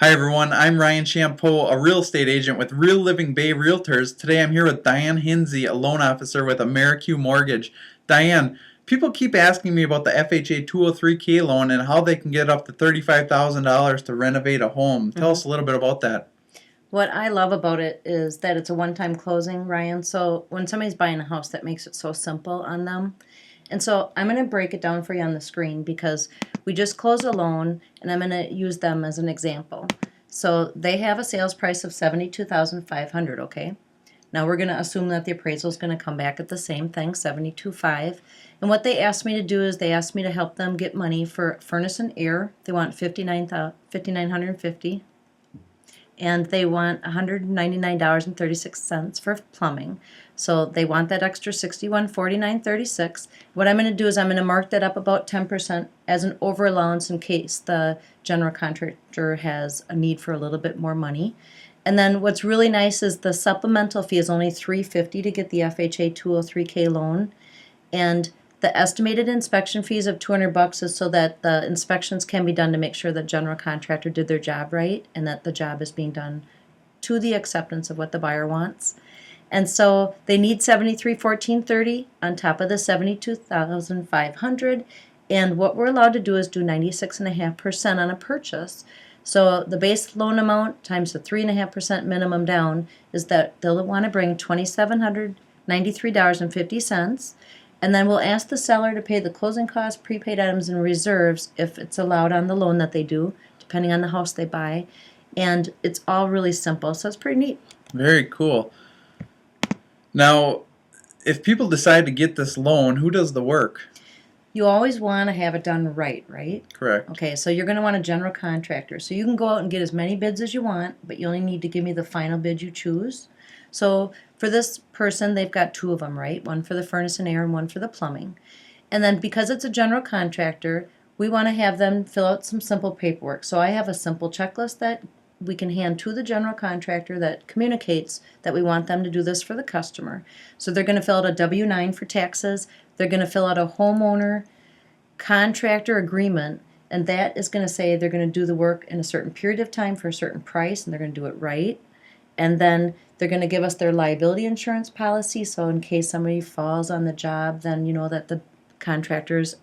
Hi everyone, I'm Ryan Champeau, a real estate agent with Real Living Bay Realtors. Today I'm here with Diane Hinsey, a loan officer with AmeriQ Mortgage. Diane, people keep asking me about the FHA 203k loan and how they can get up to $35,000 to renovate a home. Tell us a little bit about that. What I love about it is that it's a one-time closing, Ryan. So when somebody's buying a house, that makes it so simple on them. And so I'm going to break it down for you on the screen because we just closed a loan and I'm going to use them as an example. So they have a sales price of $72,500, okay? Now we're going to assume that the appraisal is going to come back at the same thing, $72,500. And what they asked me to do is they asked me to help them get money for furnace and air. They want $5,950, and they want $199.36 for plumbing. So they want that extra $6149.36. What I'm going to do is I'm going to mark that up about 10% as an over allowance in case the general contractor has a need for a little bit more money. And then what's really nice is the supplemental fee is only $350 to get the FHA 203k loan, and the estimated inspection fees of $200 is so that the inspections can be done to make sure the general contractor did their job right and that the job is being done to the acceptance of what the buyer wants. And so they need $73,430 on top of the $72,500. And what we're allowed to do is do 96.5% on a purchase. So the base loan amount times the 3.5% minimum down is that they'll want to bring $2,793.50. And then we'll ask the seller to pay the closing costs, prepaid items, and reserves if it's allowed on the loan that they do, depending on the house they buy. And it's all really simple, so it's pretty neat. Very cool. Now, if people decide to get this loan, who does the work? You always want to have it done right, right? Correct. Okay, so you're going to want a general contractor. So you can go out and get as many bids as you want, but you only need to give me the final bid you choose. So for this person, they've got two of them, right? One for the furnace and air and one for the plumbing. And then because it's a general contractor, we want to have them fill out some simple paperwork. So I have a simple checklist that we can hand to the general contractor that communicates that we want them to do this for the customer. So they're going to fill out a W-9 for taxes. They're going to fill out a homeowner contractor agreement, and that is going to say they're going to do the work in a certain period of time for a certain price, and they're going to do it right. And then they're going to give us their liability insurance policy, so in case somebody falls on the job, then you know that the contractor's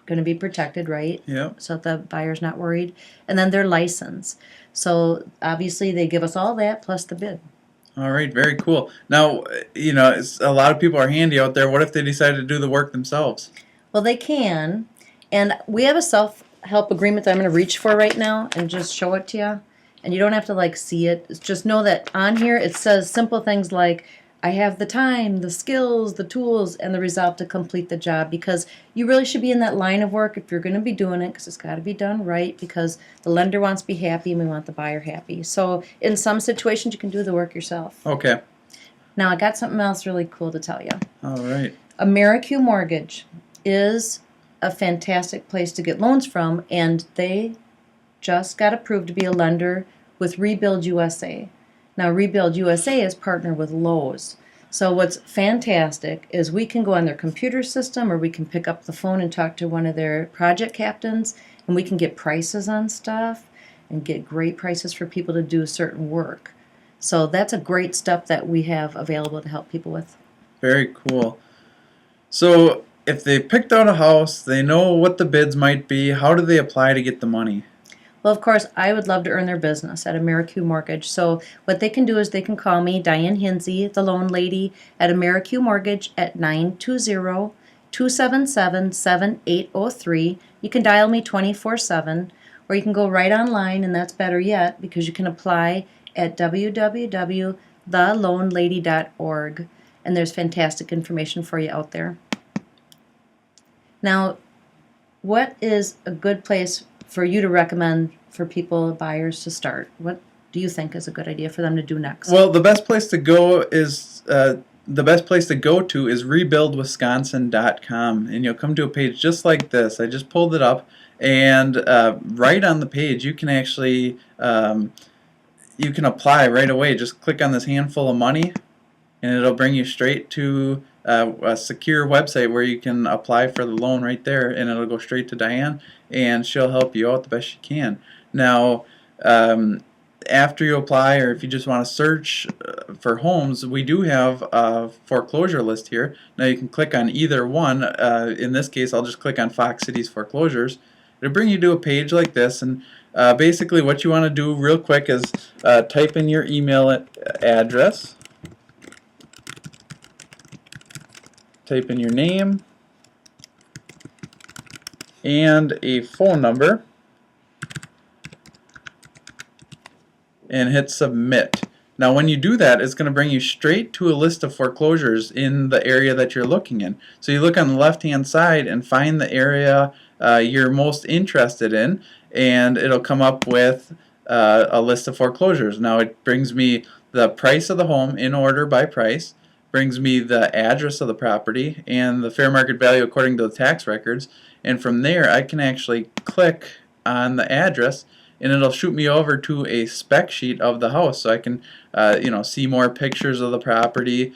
going to be protected, right? Yeah. So that the buyer's not worried. And then their license. So obviously they give us all that plus the bid. All right, very cool. Now, a lot of people are handy out there. What if they decide to do the work themselves? Well, they can. And we have a self-help agreement that I'm going to reach for right now and just show it to you. And you don't have to see it. It's just know that on here it says simple things like I have the time, the skills, the tools, and the resolve to complete the job, because you really should be in that line of work if you're going to be doing it, because it's got to be done right, because the lender wants to be happy and we want the buyer happy. So in some situations you can do the work yourself. Okay. Now I got something else really cool to tell you. All right. AmeriQ Mortgage is a fantastic place to get loans from, and they just got approved to be a lender with Rebuild USA. Now, Rebuild USA is partnered with Lowe's. So what's fantastic is we can go on their computer system, or we can pick up the phone and talk to one of their project captains, and we can get prices on stuff and get great prices for people to do certain work. So that's a great stuff that we have available to help people with. Very cool. So if they picked out a house, they know what the bids might be, how do they apply to get the money? Well, of course, I would love to earn their business at AmeriQ Mortgage. So what they can do is they can call me, Diane Hinsey, the loan lady, at AmeriQ Mortgage at 920-277-7803. You can dial me 24/7, or you can go right online, and that's better yet because you can apply at www.theloanlady.org, and there's fantastic information for you out there. Now, what is a good place for you to recommend for people, buyers, to start? What do you think is a good idea for them to do next? Well, the best place to go to is rebuildwisconsin.com, and you'll come to a page just like this. I just pulled it up, and right on the page you can actually you can apply right away. Just click on this handful of money, and it'll bring you straight to a secure website where you can apply for the loan right there, and it'll go straight to Diane, and she'll help you out the best she can. Now, After you apply, or if you just want to search for homes, we do have a foreclosure list here. Now you can click on either one. In this case, I'll just click on Fox Cities foreclosures. It'll bring you to a page like this, and basically what you want to do real quick is type in your email address, type in your name, and a phone number, and hit submit. Now when you do that, it's going to bring you straight to a list of foreclosures in the area that you're looking in. So you look on the left hand side and find the area you're most interested in, and it'll come up with a list of foreclosures. Now it brings me the price of the home in order by price, brings me the address of the property and the fair market value according to the tax records, and from there I can actually click on the address and it'll shoot me over to a spec sheet of the house, so I can see more pictures of the property,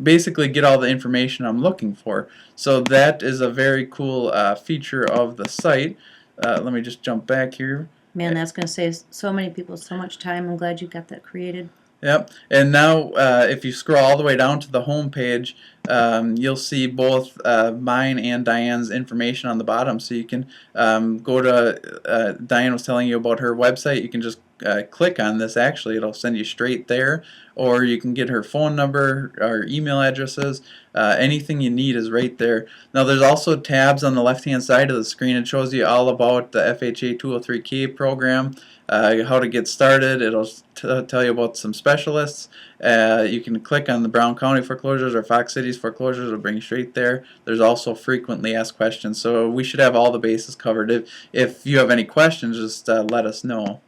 basically get all the information I'm looking for. So that is a very cool feature of the site. Let me just jump back here. Man, that's going to save so many people so much time. I'm glad you got that created. Yep, and now if you scroll all the way down to the home page, you'll see both mine and Diane's information on the bottom. So you can go to, Diane was telling you about her website, you can just click on this. Actually, it'll send you straight there, or you can get her phone number or email addresses. Anything you need is right there. Now there's also tabs on the left hand side of the screen. It shows you all about the FHA 203k program, how to get started. It'll tell you about some specialists. You can click on the Brown County foreclosures or Fox Cities foreclosures. It'll bring you straight there. There's also frequently asked questions, so we should have all the bases covered. If you have any questions, just let us know.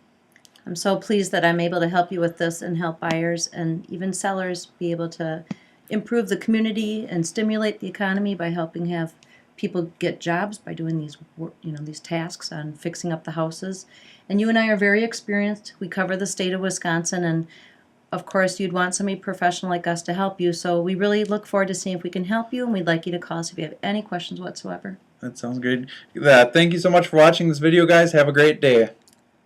I'm so pleased that I'm able to help you with this and help buyers and even sellers be able to improve the community and stimulate the economy by helping have people get jobs by doing these tasks on fixing up the houses. And you and I are very experienced. We cover the state of Wisconsin, and of course you'd want somebody professional like us to help you. So we really look forward to seeing if we can help you, and we'd like you to call us if you have any questions whatsoever. That sounds good. Thank you so much for watching this video, guys. Have a great day.